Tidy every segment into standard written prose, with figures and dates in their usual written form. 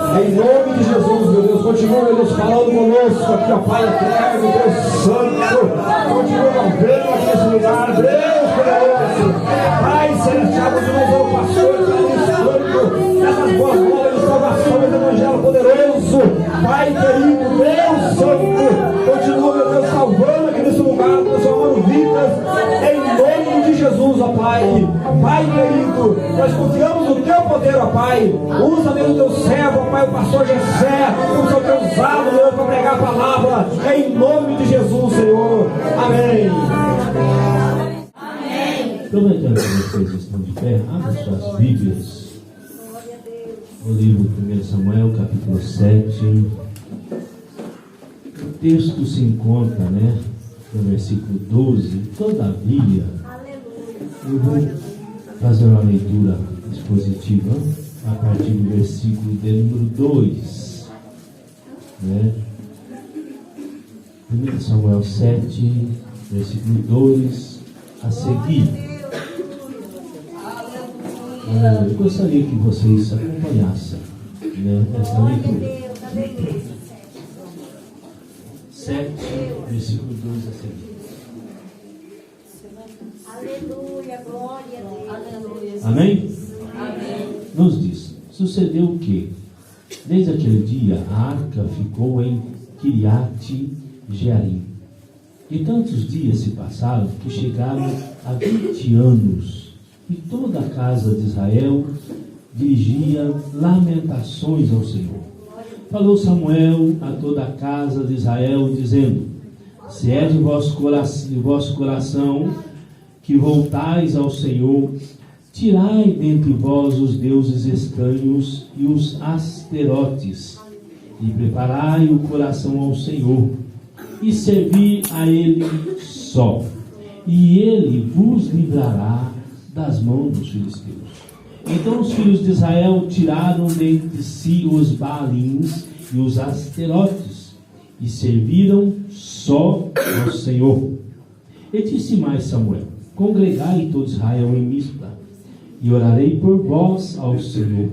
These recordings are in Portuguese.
Em nome de Jesus, meu Deus, continua, meu Deus, falando conosco aqui, ó Pai eterno, Deus Santo. Continua vendo aqui esse lugar, Deus poderoso. Pai celestial, continua vendo o pastor, ministrando nessas boas novas de salvação, do Evangelho poderoso. Pai querido, Deus Santo, continua, meu Deus, salvando aqui nesse lugar, transformando vidas, em nome de Jesus, ó Pai. Pai querido, nós confiamos no teu poder, ó Pai. Usa mesmo o teu servo, ó Pai, o pastor Jessé, o Senhor tem usado, Senhor, para pregar a palavra, em nome de Jesus, Senhor. Amém. Aproveitando que vocês estão de pé, abra suas Bíblias no livro 1 Samuel, capítulo 7. O texto se encontra, no versículo 12. Todavia, eu vou fazer uma leitura expositiva a partir do versículo de número 2. 1 Samuel 7, versículo 2 a seguir. Eu gostaria que vocês acompanhassem essa leitura. 7, versículo 2 a seguir. Aleluia, glória a Deus. Amém? Amém. Nos diz: sucedeu que, desde aquele dia, a arca ficou em Kiriat Jearim. E tantos dias se passaram que chegaram a 20 anos. E toda a casa de Israel dirigia lamentações ao Senhor. Falou Samuel a toda a casa de Israel, dizendo: se é de vosso coração que voltais ao Senhor, tirai dentre vós os deuses estranhos e os asterotes, e preparai o coração ao Senhor, e servi a Ele só, e Ele vos livrará das mãos dos filisteus. Então os filhos de Israel tiraram dentre si os Baalins e os Asterotes, e serviram só ao Senhor. E disse mais Samuel: congregai todo Israel em Mispa, e orarei por vós ao Senhor.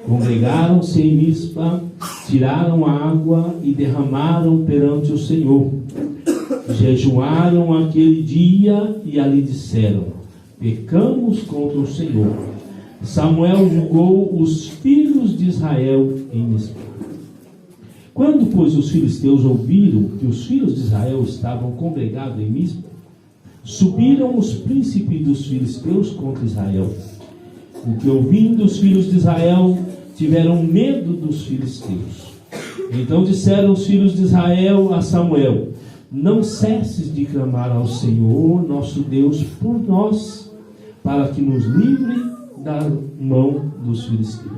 Congregaram-se em Mispa, tiraram água e derramaram perante o Senhor. Jejuaram aquele dia e ali disseram: pecamos contra o Senhor. Samuel julgou os filhos de Israel em Mispa. Quando, pois, os filisteus ouviram que os filhos de Israel estavam congregados em Mispa, subiram os príncipes dos filisteus contra Israel. O que, ouvindo os filhos de Israel, tiveram medo dos filisteus. Então disseram os filhos de Israel a Samuel: não cesses de clamar ao Senhor nosso Deus por nós, para que nos livre da mão dos filisteus.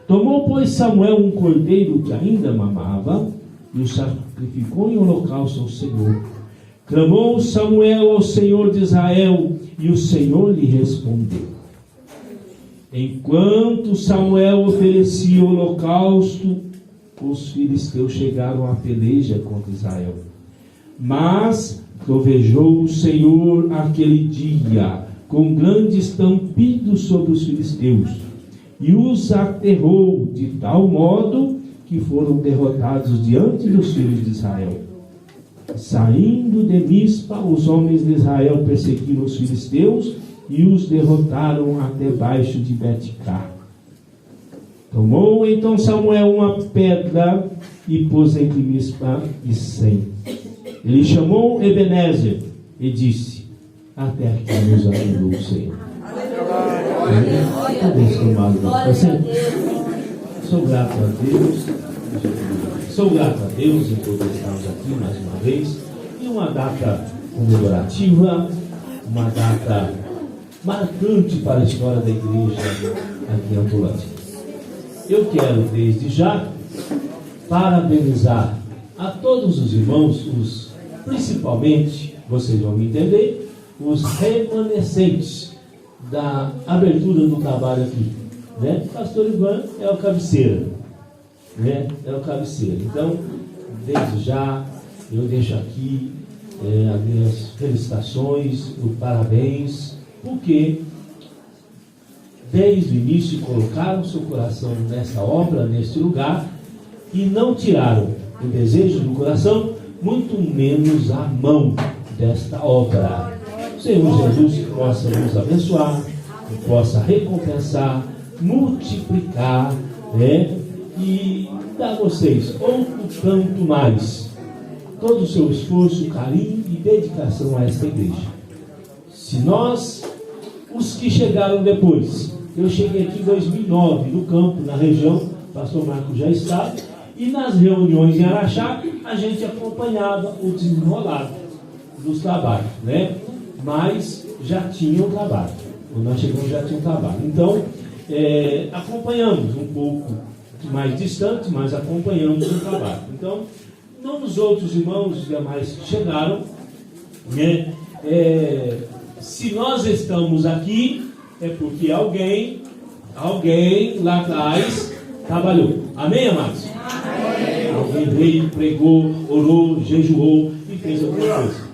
Tomou, pois, Samuel um cordeiro que ainda mamava, e o sacrificou em holocausto ao Senhor. Clamou Samuel ao Senhor de Israel, e o Senhor lhe respondeu. Enquanto Samuel oferecia o holocausto, os filisteus chegaram à peleja contra Israel. Mas trovejou o Senhor aquele dia com grande estampido sobre os filisteus, e os aterrou de tal modo que foram derrotados diante dos filhos de Israel. Saindo de Mispa, os homens de Israel perseguiram os filisteus e os derrotaram até baixo de Betcar. Tomou então Samuel uma pedra e pôs entre Mispa e Sem. Ele chamou Ebenezer e disse: até aqui nos ajudou o Senhor. Sou grato a Deus. Sou grato a Deus em poder estarmos aqui mais uma vez, em uma data comemorativa, uma data marcante para a história da igreja aqui em Antolândia. Eu quero desde já parabenizar a todos os irmãos, principalmente, vocês vão me entender, os remanescentes da abertura do trabalho aqui. Pastor Ivan é o cabeceira. É o cabeceira. Então, desde já, eu deixo aqui as minhas felicitações, o parabéns, porque desde o início colocaram seu coração nesta obra, neste lugar, e não tiraram o desejo do coração, muito menos a mão desta obra. Senhor Jesus, que possa nos abençoar, que possa recompensar, multiplicar, e dar a vocês outro tanto mais todo o seu esforço, carinho e dedicação a esta igreja. Se nós, os que chegaram depois, eu cheguei aqui em 2009 no campo, na região, o pastor Marcos já estava, e nas reuniões em Araxá a gente acompanhava o desenrolar dos trabalhos, né? Mas já tinha o trabalho. Quando nós chegamos já tinha o trabalho. Então, acompanhamos um pouco mais distante, mas acompanhamos o trabalho. Então, não os outros irmãos os demais que chegaram, né? Se nós estamos aqui, é porque alguém lá atrás trabalhou. Amém, amados? Amém. Alguém veio, pregou, orou, jejuou e fez alguma coisa.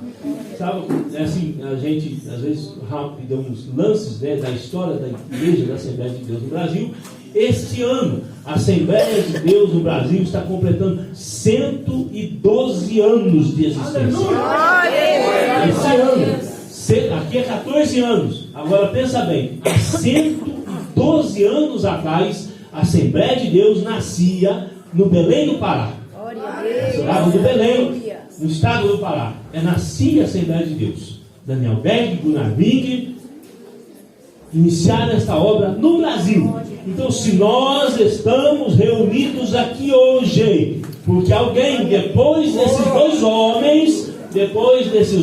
Sabe, assim, a gente, às vezes, rápido, dá uns lances, né, da história da Igreja da Assembleia de Deus no Brasil. Este ano, a Assembleia de Deus no Brasil está completando 112 anos de existência. Esse ano, aqui é 14 anos. Agora pensa bem, há 112 anos atrás, a Assembleia de Deus nascia no Belém do Pará. Cidade do Belém, no estado do Pará. Nascia a Assembleia de Deus. Daniel Berg, Gunnar Wing iniciaram esta obra no Brasil. Então, se nós estamos reunidos aqui hoje, porque alguém, depois desses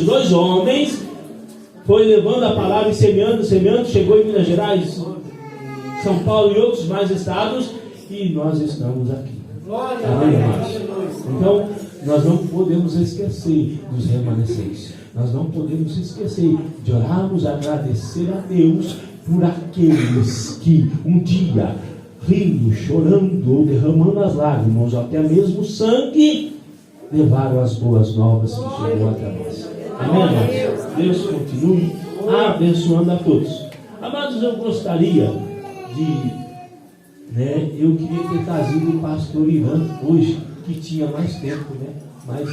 dois homens, foi levando a palavra e semeando, chegou em Minas Gerais, São Paulo e outros mais estados, e nós estamos aqui. Amém. Então, nós não podemos esquecer dos remanescentes. Nós não podemos esquecer de orarmos, agradecer a Deus por aqueles que um dia, rindo, chorando ou derramando as lágrimas, ou até mesmo sangue, levaram as boas novas que chegou até nós. Amém? Deus continue abençoando a todos. Amados, eu gostaria eu queria ter trazido o pastor Irã hoje, que tinha mais tempo, mas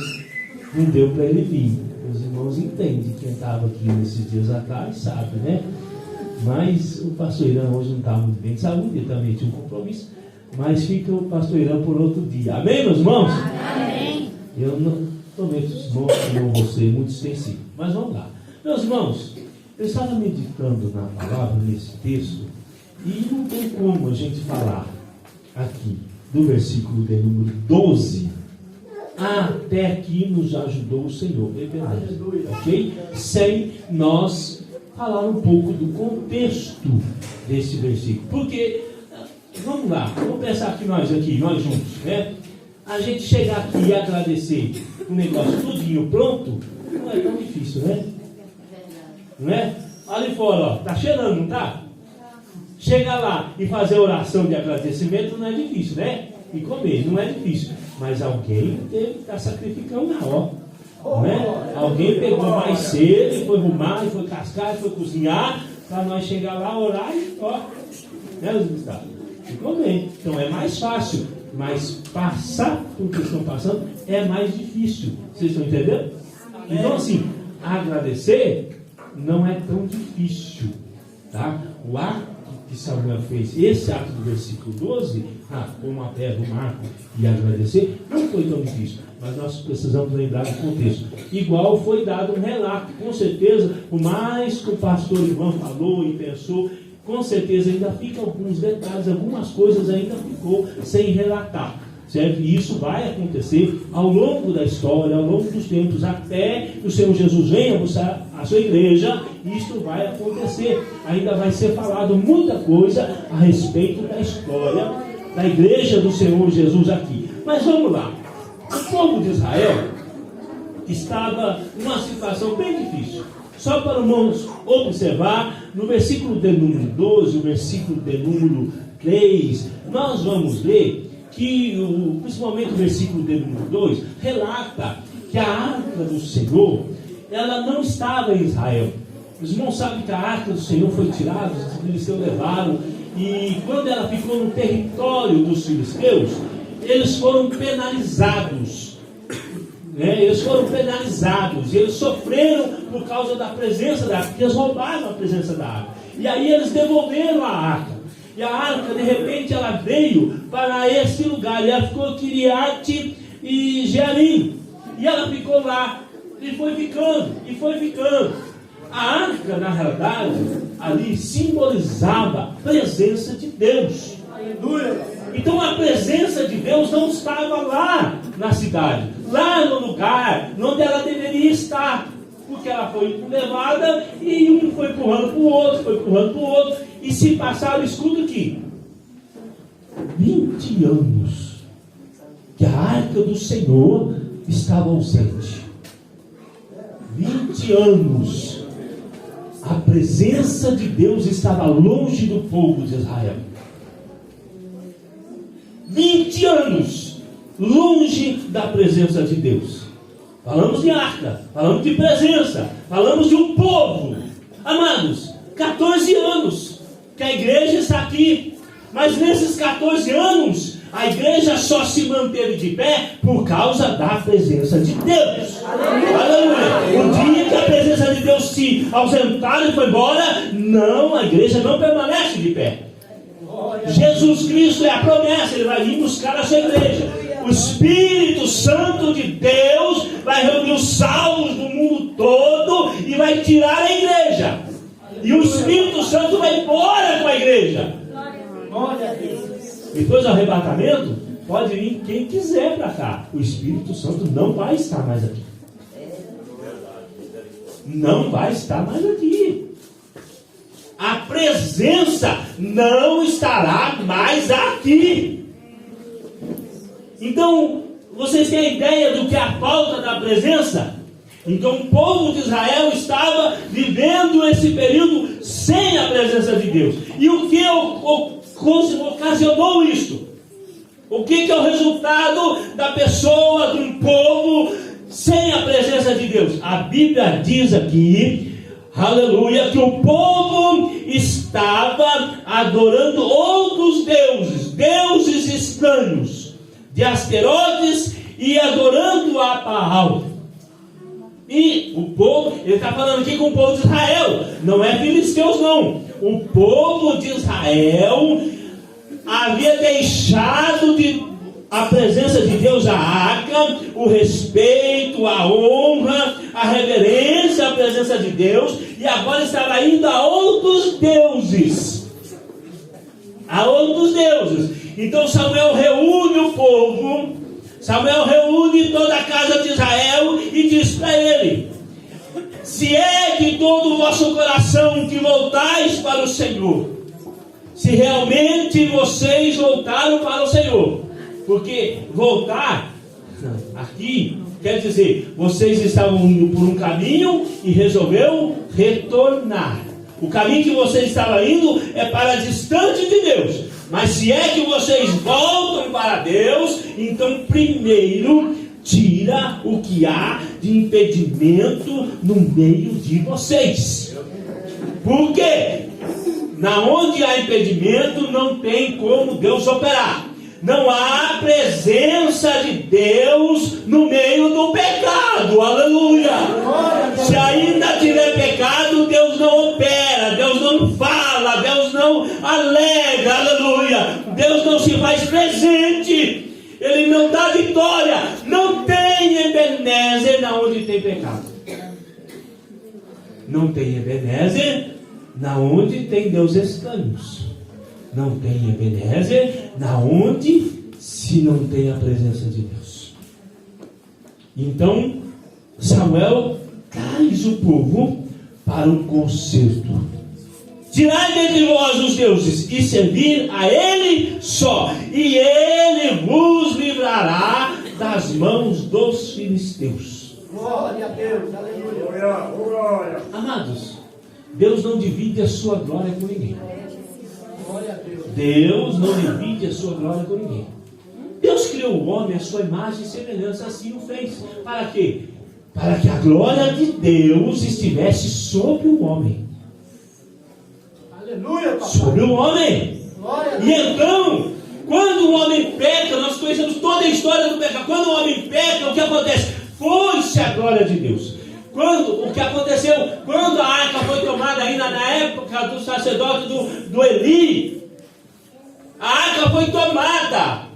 não deu para ele vir. Os irmãos entendem, quem estava aqui nesses dias atrás sabe, Mas o pastor Irã hoje não está muito bem de saúde, ele também tinha um compromisso, mas fica o pastor Irã por outro dia. Amém, meus irmãos? Amém. Eu não prometo, irmãos, que não vou ser muito extensivo, mas vamos lá. Meus irmãos, eu estava meditando na palavra, nesse texto, e não tem como a gente falar aqui do versículo de número 12, até aqui nos ajudou o Senhor, ok? Sem nós falar um pouco do contexto desse versículo. Porque, vamos lá, vamos pensar que nós juntos, a gente chegar aqui e agradecer um negócio tudinho pronto, não é tão difícil, Não é? Ali fora, tá cheirando, não tá? Chegar lá e fazer oração de agradecimento não é difícil, E comer não é difícil. Mas alguém teve que estar sacrificando na hora. Alguém pegou mais cedo e foi arrumar, e foi cascar, e foi cozinhar, para nós chegar lá, orar e Gustavo? E comer. Então é mais fácil. Mas passar por que estão passando é mais difícil. Vocês estão entendendo? Então assim, agradecer não é tão difícil. Tá? O ato que Samuel fez, esse ato do versículo 12, como a terra do Marco e agradecer, não foi tão difícil, mas nós precisamos lembrar do contexto. Igual foi dado um relato, com certeza, por mais que o pastor Ivan falou e pensou, com certeza ainda ficam alguns detalhes, algumas coisas ainda ficou sem relatar. Certo? E isso vai acontecer ao longo da história, ao longo dos tempos, até que o Senhor Jesus venha buscar a sua igreja. Isto vai acontecer. Ainda vai ser falado muita coisa a respeito da história da igreja do Senhor Jesus aqui. Mas vamos lá. O povo de Israel estava numa situação bem difícil. Só para irmãos observar, no versículo de número 12, o versículo de número 3, nós vamos ler que, principalmente o versículo de número 2, relata que a arca do Senhor, ela não estava em Israel, Os irmãos sabem que a arca do Senhor foi tirada, os filisteus levaram, e quando ela ficou no território dos filisteus, eles foram penalizados. Eles foram penalizados, eles sofreram por causa da presença da arca, porque eles roubaram a presença da arca. E aí eles devolveram a arca. E a arca, de repente, ela veio para esse lugar, e ela ficou em Kiriat e Jearim. E ela ficou lá, e foi ficando, e foi ficando. A arca, na realidade, ali simbolizava a presença de Deus. Então a presença de Deus não estava lá na cidade, lá no lugar onde ela deveria estar, porque ela foi levada e um foi empurrando para o outro, foi empurrando para o outro, e se passaram, escuta aqui, 20 anos que a arca do Senhor estava ausente. 20 anos a presença de Deus estava longe do povo de Israel. 20 anos longe da presença de Deus. Falamos de arca, falamos de presença, falamos de um povo. Amados, 14 anos que a igreja está aqui, mas nesses 14 anos a igreja só se manteve de pé por causa da presença de Deus. Aleluia. O dia que a presença de Deus se ausentar e foi embora, não, a igreja não permanece de pé. Jesus Cristo é a promessa, Ele vai vir buscar a sua igreja. O Espírito Santo de Deus vai reunir os salvos do mundo todo e vai tirar a igreja. E o Espírito Santo vai embora com a igreja. Depois do arrebatamento, pode vir quem quiser para cá. O Espírito Santo não vai estar mais aqui. Não vai estar mais aqui. A presença não estará mais aqui. Então, vocês têm a ideia do que é a falta da presença? Então, o povo de Israel estava vivendo esse período sem a presença de Deus. E o que ocasionou isso? O que é o resultado da pessoa, de um povo sem a presença de Deus? A Bíblia diz aqui, aleluia, que o povo estava adorando outros deuses, deuses estranhos, de Asterotes, e adorando a Baal. E o povo, ele está falando aqui com o povo de Israel, não é filisteus não. O povo de Israel havia deixado a presença de Deus, a arca, o respeito, a honra, a reverência à presença de Deus, e agora estava indo a outros deuses. A outros deuses. Então Samuel reúne o povo, Samuel reúne toda a casa de Israel e diz para ele: se é de todo o vosso coração que voltais para o Senhor, se realmente vocês voltaram para o Senhor, porque voltar aqui quer dizer, vocês estavam indo por um caminho e resolveram retornar. O caminho que vocês estavam indo é para distante de Deus. Mas se é que vocês voltam para Deus, então primeiro tira o que há de impedimento no meio de vocês. Por quê? Na onde há impedimento, não tem como Deus operar. Não há presença de Deus no meio do pecado. Aleluia! Se ainda tiver pecado, Deus não opera, Deus não fala, Deus não alega. Aleluia! Deus não se faz presente, Ele não dá vitória. Não tem Ebenezer na onde tem pecado. Não tem Ebenezer na onde tem deuses estranhos. Não tem Ebenezer na onde se não tem a presença de Deus. Então Samuel traz o povo para um concerto. Tirai dentre vós os deuses e servir a Ele só, e Ele vos livrará das mãos dos filisteus. Glória a Deus, aleluia. Glória. Amados, Deus não divide a sua glória com ninguém. Deus não divide a sua glória com ninguém. Deus criou o homem à sua imagem e semelhança, assim o fez. Para quê? para que a glória de Deus estivesse sobre o homem. Aleluia, papai. Sobre o homem. Glória a Deus. E então, quando o homem peca, nós conhecemos toda a história do pecado. Quando o homem peca, o que acontece? Foi-se a glória de Deus. O que aconteceu? Quando a arca foi tomada ainda na época do sacerdote do Eli, a arca foi tomada.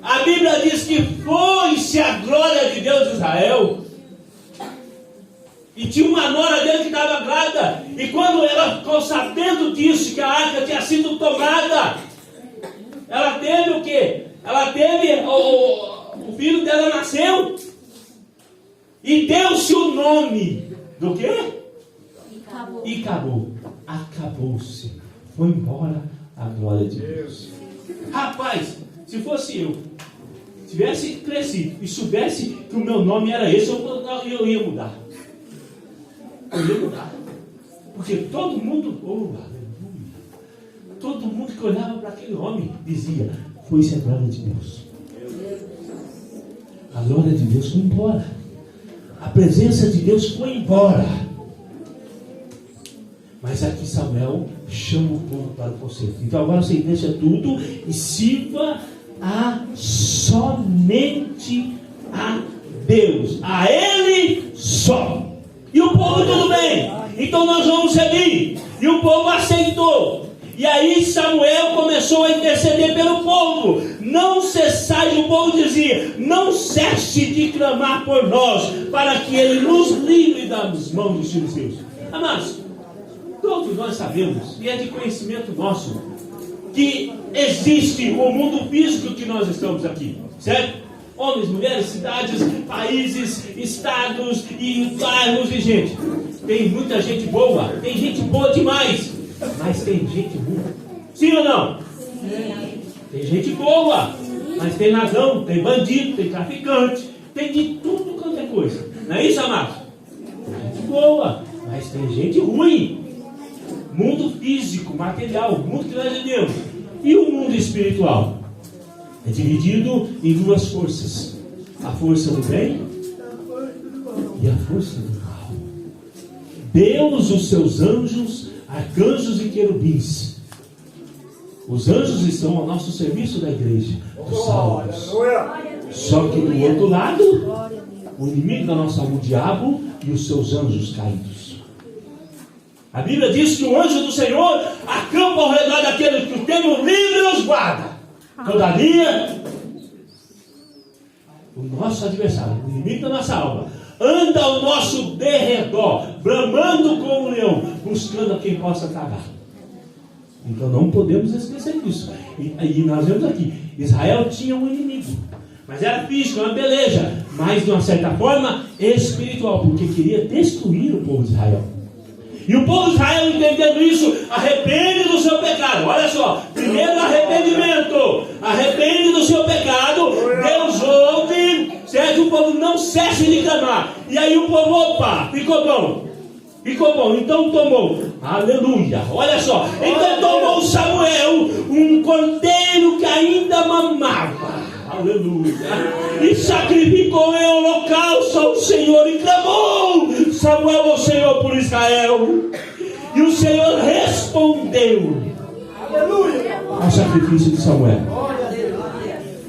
A Bíblia diz que foi-se a glória de Deus de Israel. E tinha uma nora dele que estava grávida. E quando ela ficou sabendo disso, que a arca tinha sido tomada, ela teve o quê? Ela teve, o filho dela nasceu. E deu-se o nome do quê? E acabou. Acabou-se. Foi embora a glória de Deus. Rapaz, se fosse eu, tivesse crescido e soubesse que o meu nome era esse, eu ia mudar. Eu ia mudar. Porque todo mundo, aleluia, todo mundo que olhava para aquele homem dizia: foi-se a glória de Deus. A glória de Deus foi embora. A presença de Deus foi embora. Mas aqui Samuel chama o povo para o concerto. Então agora você deixa tudo e sirva somente a Deus. A Ele só. E o povo, tudo bem. Então nós vamos servir. E o povo aceitou. E aí Samuel começou a interceder pelo povo. Não cessai, o povo dizia, não cesse de clamar por nós, para que Ele nos livre das mãos dos filisteus. Amados, todos nós sabemos, e é de conhecimento nosso, que existe o mundo físico que nós estamos aqui, certo? Homens, mulheres, cidades, países, estados e bairros e gente. Tem muita gente boa, tem gente boa demais, mas tem gente ruim. Sim ou não? Sim. Tem gente boa, mas tem ladrão, tem bandido, tem traficante, tem de tudo quanto é coisa. Não é isso, amados? Tem gente boa, mas tem gente ruim. Mundo físico, material, mundo que nós vivemos. E o mundo espiritual? É dividido em duas forças: a força do bem e a força do mal. Deus, os seus anjos, arcanjos e querubins. Os anjos estão ao nosso serviço da igreja, dos salvos. Só que do outro lado, o inimigo da nossa alma, o diabo e os seus anjos caídos. A Bíblia diz que o anjo do Senhor acampa ao redor daqueles que o temem livre e os guarda. Todavia, o nosso adversário, o inimigo da nossa alma, anda ao nosso derredor, bramando como um leão, buscando a quem possa tragar. Então não podemos esquecer disso. E nós vemos aqui, Israel tinha um inimigo, mas era físico, uma peleja, mas de uma certa forma espiritual, porque queria destruir o povo de Israel. E o povo de Israel, entendendo isso, arrepende do seu pecado. Olha só, primeiro arrependimento, arrepende do seu pecado, Deus ouve, certo? O povo não cesse de clamar. E aí o povo, opa, ficou bom, então tomou, aleluia, olha só, então tomou Samuel um cordeiro que ainda mamava, aleluia, e sacrificou em holocausto ao Senhor, e clamou Samuel ao Senhor por Israel, e o Senhor respondeu, aleluia, ao sacrifício de Samuel.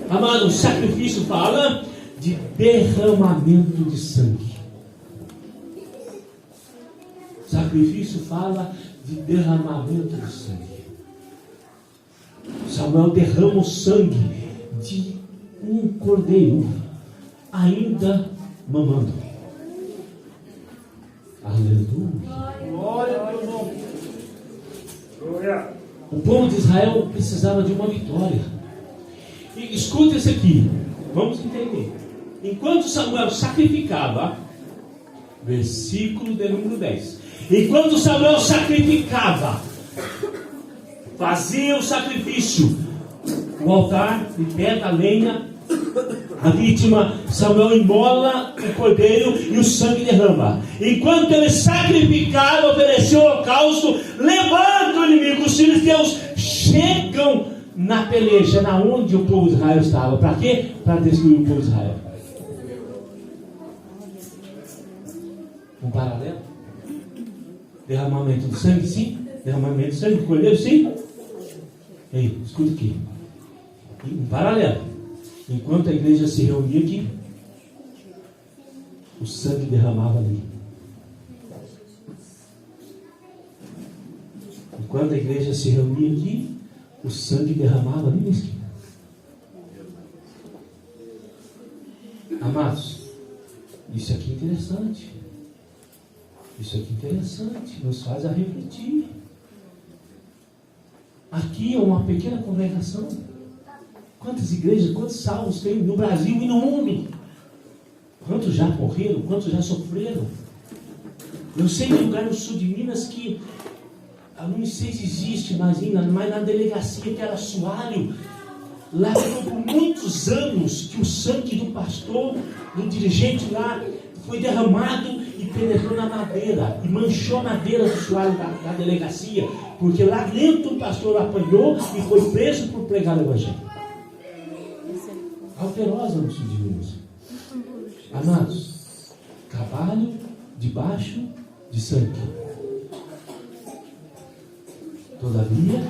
Amado, o sacrifício fala de derramamento de sangue. Sacrifício fala de derramamento de sangue. Samuel derrama o sangue de um cordeiro ainda mamando. Aleluia. Glória ao teu nome. Glória. O povo de Israel precisava de uma vitória. E escuta isso aqui. Vamos entender. Enquanto Samuel sacrificava, versículo de número 10. Enquanto Samuel sacrificava, fazia o sacrifício, o altar de pedra, a lenha, a vítima, Samuel imola o cordeiro e o sangue derrama. Enquanto ele sacrificava, oferecia o holocausto, levanta o inimigo. Os filisteus chegam na peleja, na onde o povo de Israel estava. Para quê? Para destruir o povo de Israel. Um paralelo? Derramamento de sangue, sim. Derramamento de sangue do cordeiro, sim. Ei, escuta aqui. Um paralelo. Enquanto a igreja se reunia aqui, o sangue derramava ali. Enquanto a igreja se reunia aqui, o sangue derramava ali na esquina. Amados, isso aqui é interessante. Isso aqui é interessante. Nos faz a refletir. Aqui é uma pequena congregação. Quantas igrejas, quantos salvos tem no Brasil e no mundo? Quantos já morreram? Quantos já sofreram? Eu sei de um lugar no sul de Minas que, não sei se existe mais ainda, mas na delegacia que era Assoalho, lá ficou por muitos anos que o sangue do pastor, do dirigente lá, foi derramado e penetrou na madeira, e manchou a madeira do Assoalho da delegacia, porque lá dentro o pastor apanhou e foi preso por pregar o evangelho. Alterosa no sul de Minas. Amados, trabalho debaixo de sangue. Todavia,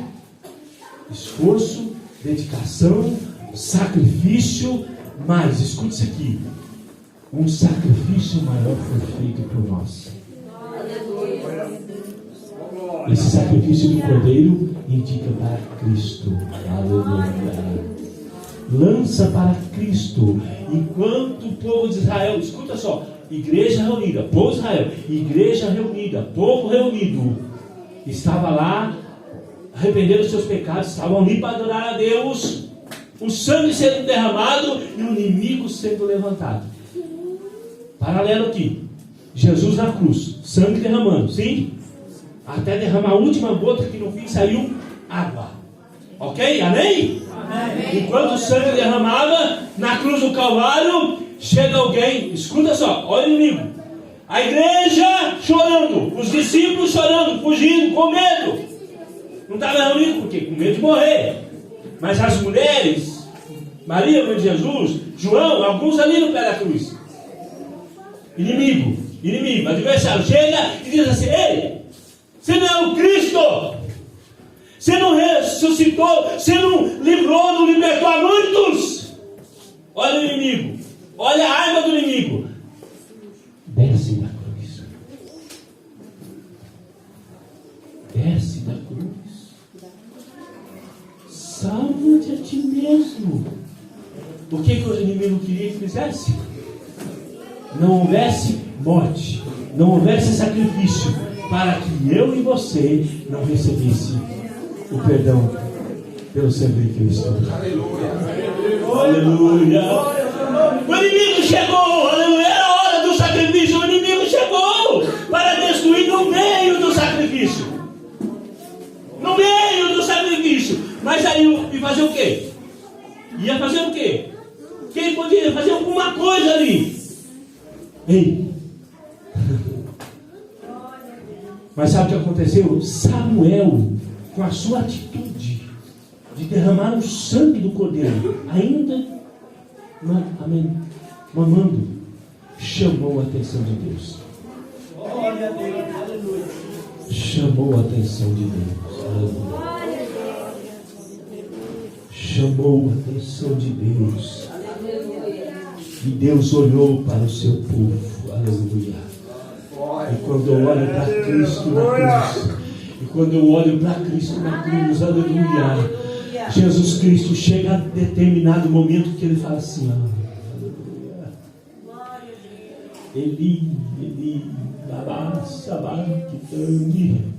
esforço, dedicação, sacrifício, mas, escute isso aqui, um sacrifício maior foi feito por nós. Esse sacrifício do Cordeiro indica para Cristo. Aleluia. Lança para Cristo. Enquanto o povo de Israel, escuta só, igreja reunida, povo de Israel, igreja reunida, povo reunido, estava lá, arrependendo dos seus pecados, estavam ali para adorar a Deus, o sangue sendo derramado e o inimigo sendo levantado. Paralelo aqui, Jesus na cruz, sangue derramando, sim? Até derramar a última gota, que no fim saiu água. Ok? Amém? Amém. Enquanto o sangue derramava, na cruz do Calvário, chega alguém, escuta só, olha o inimigo. A igreja chorando, os discípulos chorando, fugindo, com medo. Não estava reunido, por quê? Com medo de morrer. Mas as mulheres, Maria, mãe de Jesus, João, alguns ali no pé da cruz. Inimigo, adversário, chega e diz assim: ei, você não é o Cristo? Você não ressuscitou? Você não livrou, não libertou a muitos? Olha o inimigo, olha a arma do inimigo. Desce da cruz. Desce da cruz. Salva-te a ti mesmo. O que o inimigo queria que fizesse? Não houvesse morte, não houvesse sacrifício, para que eu e você não recebesse o perdão pelo sangue de Cristo. Aleluia. O inimigo chegou, aleluia. Era a hora do sacrifício. O inimigo chegou para destruir no meio do sacrifício. No meio do sacrifício. Mas aí ia fazer o quê? Ia fazer o quê? Quem poderia fazer alguma coisa ali? Ei. Mas sabe o que aconteceu? Samuel, com a sua atitude de derramar o sangue do Cordeiro, ainda mamando, chamou a atenção de Deus. Chamou a atenção de Deus. Aleluia. Chamou a atenção de Deus. E Deus olhou para o seu povo. Aleluia. E quando eu olho para Cristo na cruz, e quando eu olho para Cristo na cruz, aleluia, Jesus Cristo chega a determinado momento que ele fala assim: aleluia, Eli, lama sabachthani.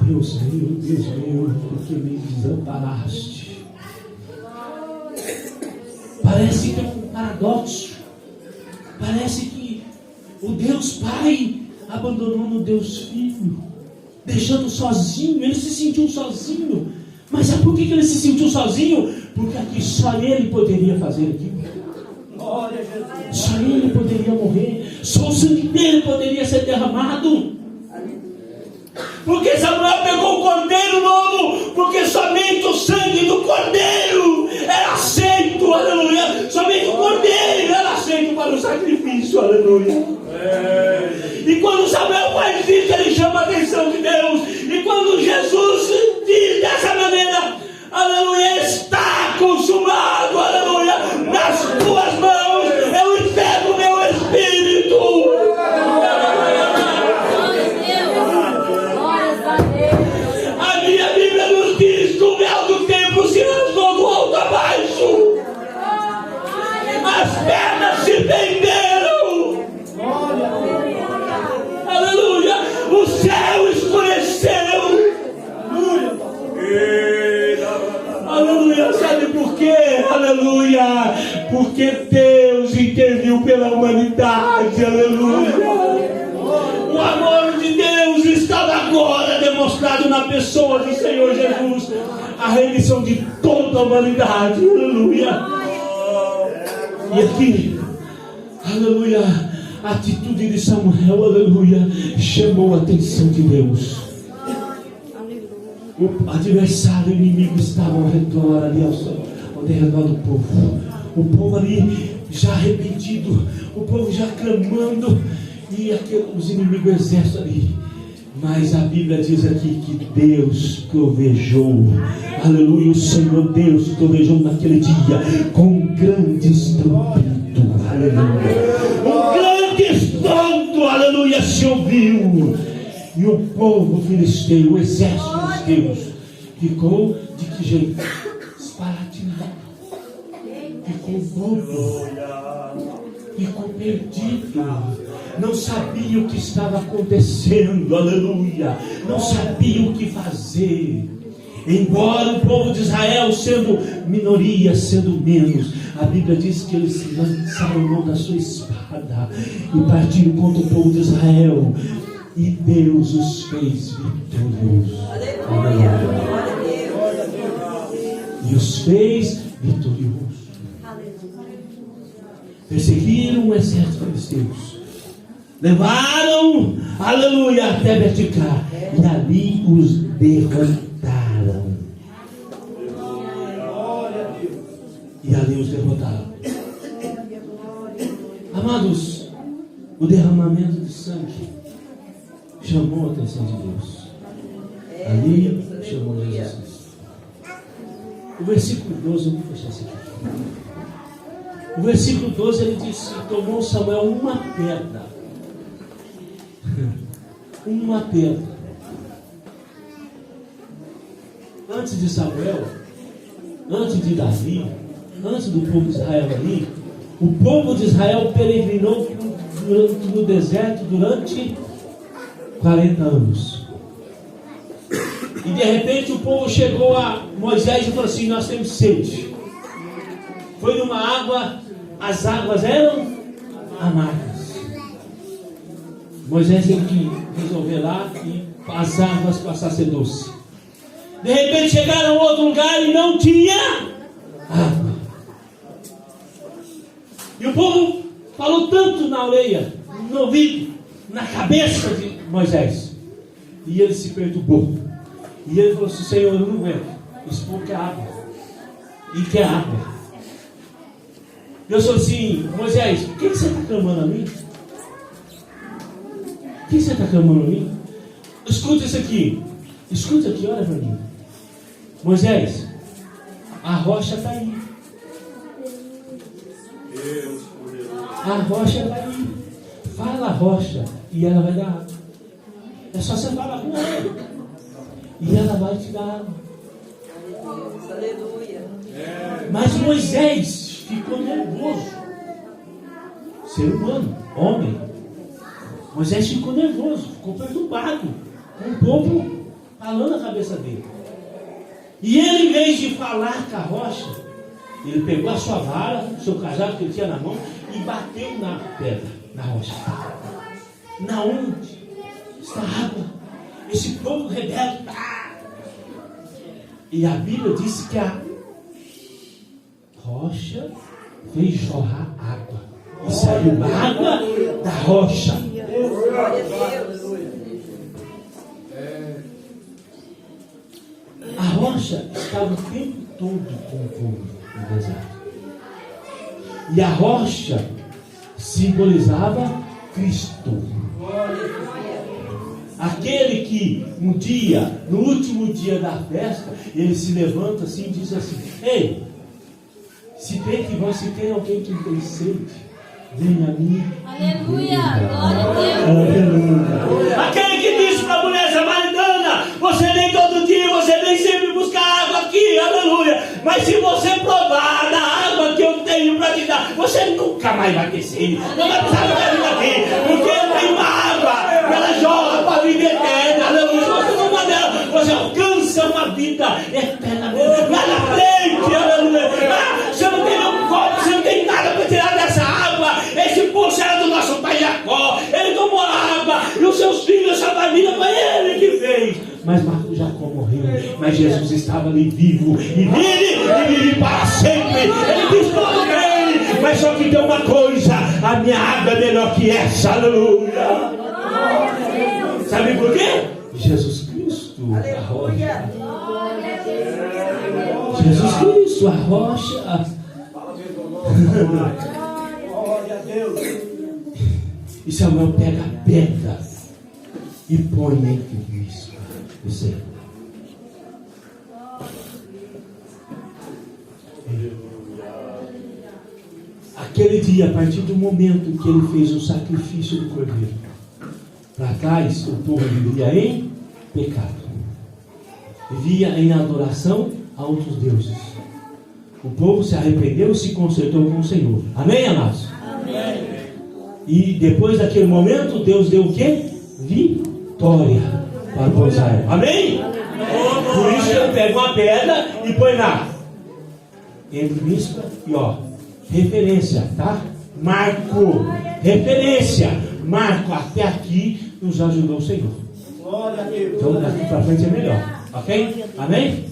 Deus meu, porque me desamparaste. Parece que é um paradoxo. Parece que o Deus Pai abandonou no Deus Filho, deixando sozinho. Ele se sentiu sozinho. Mas sabe por que ele se sentiu sozinho? Porque aqui só ele poderia fazer aquilo. Só ele poderia morrer. Só o sangue dele poderia ser derramado. Porque Samuel pegou o cordeiro novo. Porque somente o sangue do cordeiro era aceito. Aleluia. Somente o cordeiro era aceito para o sacrifício. Aleluia. Samuel faz isso, ele chama a atenção de Deus. E quando Jesus diz dessa maneira, aleluia, está consumado, aleluia, nas tuas mãos eu entrego o meu espírito. A minha Bíblia nos diz que o véu do templo se rasgou do alto a baixo. As pernas se venderam. Aleluia. O céu escureceu. Aleluia. Sabe por quê? Aleluia. Porque Deus interviu pela humanidade. Aleluia. O amor de Deus estava agora demonstrado na pessoa do Senhor Jesus. A remissão de toda a humanidade. Aleluia. E aqui, aleluia, a atitude de Samuel, aleluia, chamou a atenção de Deus. O adversário, o inimigo estava ao redor, ali ao redor do povo. O povo ali já arrependido, o povo já clamando, e os inimigos exército ali. Mas a Bíblia diz aqui que Deus trovejou, aleluia, o Senhor Deus trovejou naquele dia com grande estrondo, aleluia. Um grande estrondo, aleluia, se ouviu. E o povo filisteu, o exército filisteu, ficou de que jeito? Esparatinado, ficou bobo, ficou perdido. Não sabia o que estava acontecendo, aleluia. Não sabia o que fazer. Embora o povo de Israel, sendo minoria, sendo menos, a Bíblia diz que eles lançaram mão da sua espada e partiram contra o povo de Israel. E Deus os fez vitoriosos. Aleluia. E os fez vitoriosos. Perseguiram o exército filisteus. Levaram, aleluia, até Betecá, e ali os derrotaram. E ali os derrotaram. Amados, o derramamento de sangue chamou a atenção de Deus. Ali chamou Jesus Cristo. O versículo 12, eu vou fechar isso aqui. O versículo 12 ele disse: tomou Samuel uma pedra. Uma pedra. Antes de Samuel, antes de Davi, antes do povo de Israel ali, o povo de Israel peregrinou no deserto durante 40 anos. E de repente o povo chegou a Moisés e falou assim: nós temos sede. Foi numa água, as águas eram amargas. Moisés teve que resolver lá e as águas passaram a ser doce. De repente chegaram a outro lugar e não tinha água. E o povo falou tanto na orelha, no ouvido, na cabeça de Moisés. E ele se perturbou. E ele falou assim: Senhor, eu não aguento. Esse povo quer água. E quer água. Deus falou assim: Moisés, o que você está clamando a mim? O que você está clamando a mim? Escuta isso aqui. Escuta aqui, olha para mim. Moisés, a rocha está aí. A rocha está aí. Fala a rocha e ela vai dar água. É só você falar com ela e ela vai te dar água. Aleluia. Mas Moisés ficou nervoso. Ser humano, homem. Moisés ficou nervoso, ficou perturbado com o povo falando na cabeça dele. E ele, em vez de falar com a rocha, ele pegou a sua vara, o seu cajado que ele tinha na mão, e bateu na pedra, na rocha. Na onde está a água? Esse povo rebelde. E a Bíblia disse que a rocha fez jorrar água. E saiu água da rocha. Glória a Deus. A rocha estava o tempo todo com o povo no deserto. E a rocha simbolizava Cristo. Aquele que um dia, no último dia da festa, ele se levanta assim e diz assim: ei, se tem alguém que tem sede, venha a mim. Aleluia, glória a Deus. Aleluia. Aquele que disse para a mulher samaritana: você nem todo dia, você nem sempre busca água aqui, aleluia. Mas se você provar da água que eu tenho para te dar, você nunca mais vai ter sede. Não vai precisar vir aqui, porque eu tenho uma água, ela joga para a vida eterna, aleluia. Se você tomar dela, você alcança uma vida eterna lá na frente, aleluia. Você não tem um copo, você não tem nada para tirar dessa água. Esse poço era do nosso pai Jacó, ele tomou a água, e os seus filhos, essa família, foi ele que fez. Mas Jacó morreu, mas Jesus estava ali vivo, e vive para sempre. Ele diz: tudo bem, mas só que tem uma coisa: a minha água é melhor que essa, aleluia. Sabe por quê? Jesus Cristo, a rocha. Jesus Cristo, a rocha. E Samuel pega a pedra e põe entre isso. Aquele dia, a partir do momento em que ele fez o sacrifício do cordeiro, para trás o povo vivia em pecado, vivia em adoração a outros deuses. O povo se arrependeu e se consertou com o Senhor. Amém, amados? Amém. E depois daquele momento, Deus deu o quê? Vitória para o povo de Israel. Amém? Por isso ele pega uma pedra e põe lá entre Mispa e ó, referência, tá? Marco, referência, marco, até aqui nos ajudou o Senhor. Então daqui para frente é melhor, ok? Amém?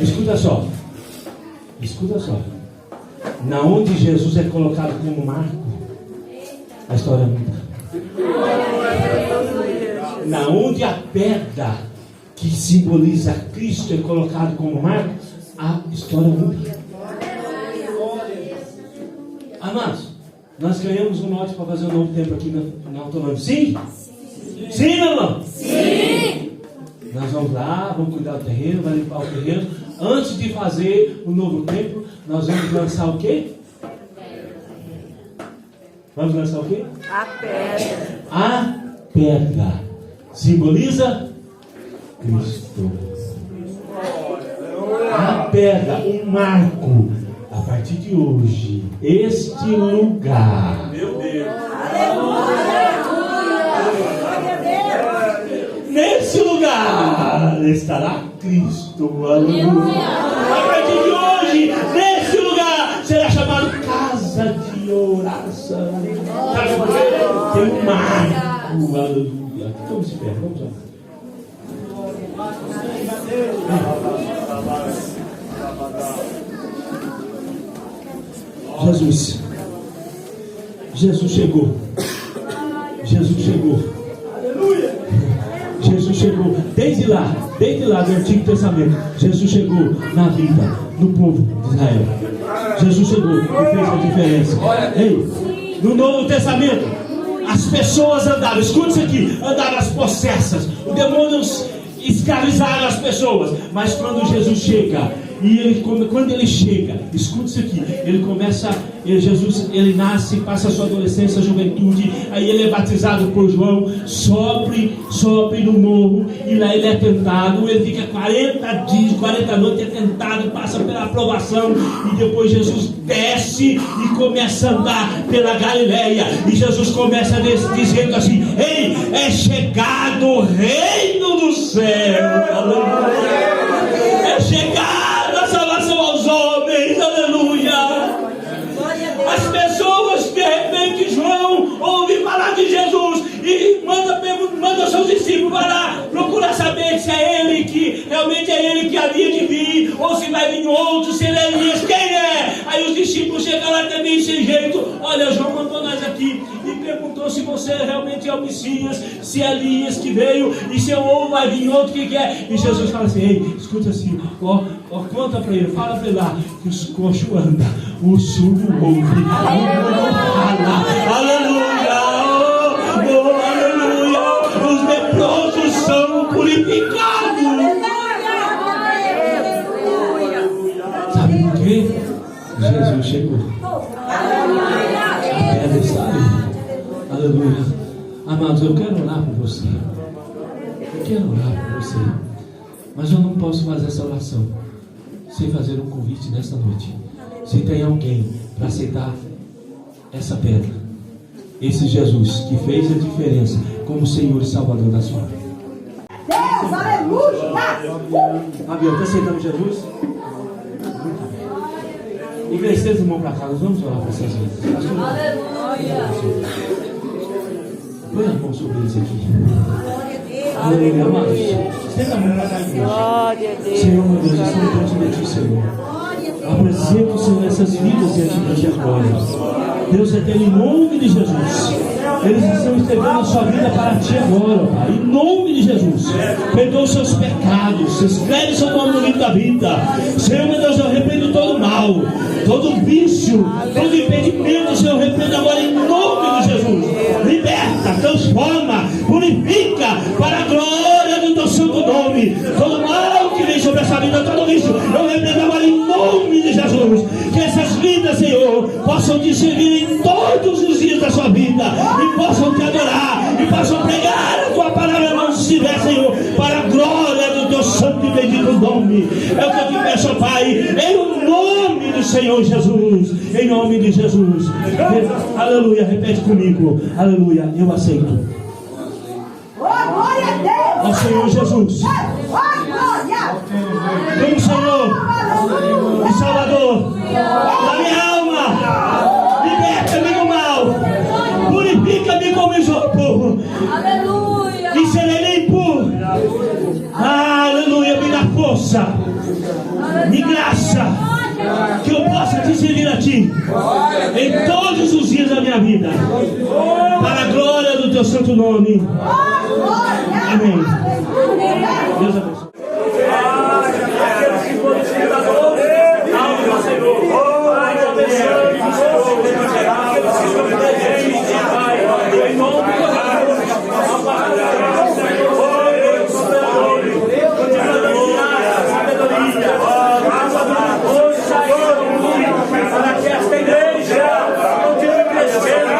Escuta só, na onde Jesus é colocado como marco, a história muda. Na onde a pedra que simboliza Cristo é colocado como marco, a história muda. Amados, nós ganhamos um lote para fazer um novo templo aqui na Autonomia. Sim? Sim, meu irmão? Sim! Nós vamos lá, vamos cuidar do terreno, vamos limpar o terreno. Antes de fazer o novo templo, nós vamos lançar o quê? Vamos lançar o quê? A pedra. A pedra simboliza Cristo. A pedra, um marco. A partir de hoje, este lugar, meu Deus, nesse lugar estará Cristo, aleluia. A partir de hoje, nesse lugar será chamado casa de oração. Sabe por quê? Tem um marco, aleluia. Vamos de pé, vamos lá. Jesus chegou. Aleluia. Jesus chegou desde lá do Antigo Testamento. Jesus chegou na vida do povo de Israel. Jesus chegou e fez a diferença. Ei, no Novo Testamento, as pessoas andavam, escute isso aqui, andavam as possessas, os demônios escravizaram as pessoas. Mas quando Jesus chega, quando ele chega, escute isso aqui, Jesus nasce, passa a sua adolescência, a juventude, aí ele é batizado por João, sofre no morro, e lá ele é tentado, ele fica 40 dias, 40 noites, é tentado, passa pela aprovação, e depois Jesus desce e começa a andar pela Galileia, e Jesus começa dizendo assim: ei, é chegado o reino do céu, é chegado a salvação aos homens, aleluia. As pessoas, de repente, João ouve falar de Jesus e manda seus discípulos para procurar saber se é ele que realmente é ele que havia de vir, ou se vai vir outro, se ele é Elias, quem é? Aí os discípulos chegam lá também sem jeito. Olha, João mandou nós aqui e perguntou se você realmente é o Messias, se é Elias que veio, e se ou vai vir outro, que é? E Jesus fala assim: ei, escuta assim, conta para ele, fala para ele lá que os coxos andam, o surdo ouve, o mudo fala, aleluia, aleluia, os leprosos Sabe por quê? Jesus chegou. A pedra está ali. Aleluia. Amados, eu quero orar por você. Eu quero orar por você. Mas eu não posso fazer essa oração sem fazer um convite nesta noite. Se tem alguém para aceitar essa pedra, esse Jesus que fez a diferença como Senhor e Salvador da sua vida. Deus, aleluia! Fabiano, está aceitando Jesus? Igreja, estenda as mãos para cá, nós vamos orar por essas vidas. Aleluia. Põe a mão sobre eles aqui. Aleluia, amados. Estenda a mão para cá, igreja. Senhor, meu Deus, estamos diante de ti, Senhor. Apresento, Senhor, essas vidas diante de ti agora. Deus eterno, em nome de Jesus. Eles estão entregando a sua vida para ti agora, Pai. Em nome de Jesus. Perdoa os seus pecados. Escreve seu nome no livro da vida. Senhor, meu Deus, eu repreendo todo mal, todo vício, todo impedimento, Senhor, eu repreendo agora em nome de Jesus. Liberta, transforma, purifica para a glória do teu santo nome. Todo mal que vem sobre essa vida, todo vício, eu repreendo agora em nome de Jesus. Que essas vidas, Senhor, possam te servir em todos os dias da sua vida, e possam te adorar, e possam pregar a tua palavra onde estiver, Senhor, para a glória do teu santo e bendito nome. É o que eu te peço, Pai, em nome do Senhor Jesus, em nome de Jesus. Aleluia, repete comigo. Aleluia, eu aceito. Glória a Deus! Ao Senhor Jesus, Glória! como Senhor e Salvador da minha alma. Liberta-me do mal, purifica-me como isopo, Aleluia. e serei limpo. Aleluia, me dá força, me graça, que eu possa te servir a ti em todos os dias da minha vida, para a glória do teu santo nome. Amém. Deus abençoe. Para que esta igreja continue crescendo,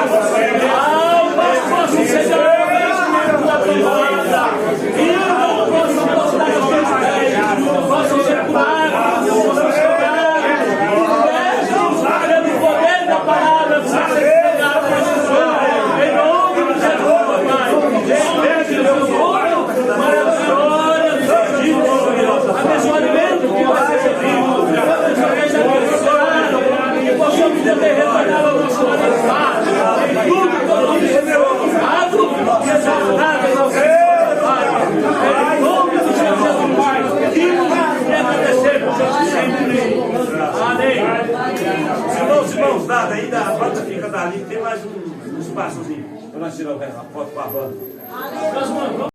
almas possam ser ganhas da palavra, irmãos possam voltar aos seus pés, possam ser curados, possam ser diversos, pelo poder da palavra, possam ser entregados para Jesus, em nome de Jesus, Pai, em nome de Jesus, para a glória do Seu Filho, abençoa o alimento que vai ser servido, abençoa essa abençoada, que possamos ter retornado ao nosso lar, tudo que eu não recebeu, nada, em nome de Jesus, Pai, e agradecemos sempre. Amém. Irmãos, nada, ainda a banda fica dali, tem mais um espaçozinho para nós tirar a foto com a banda.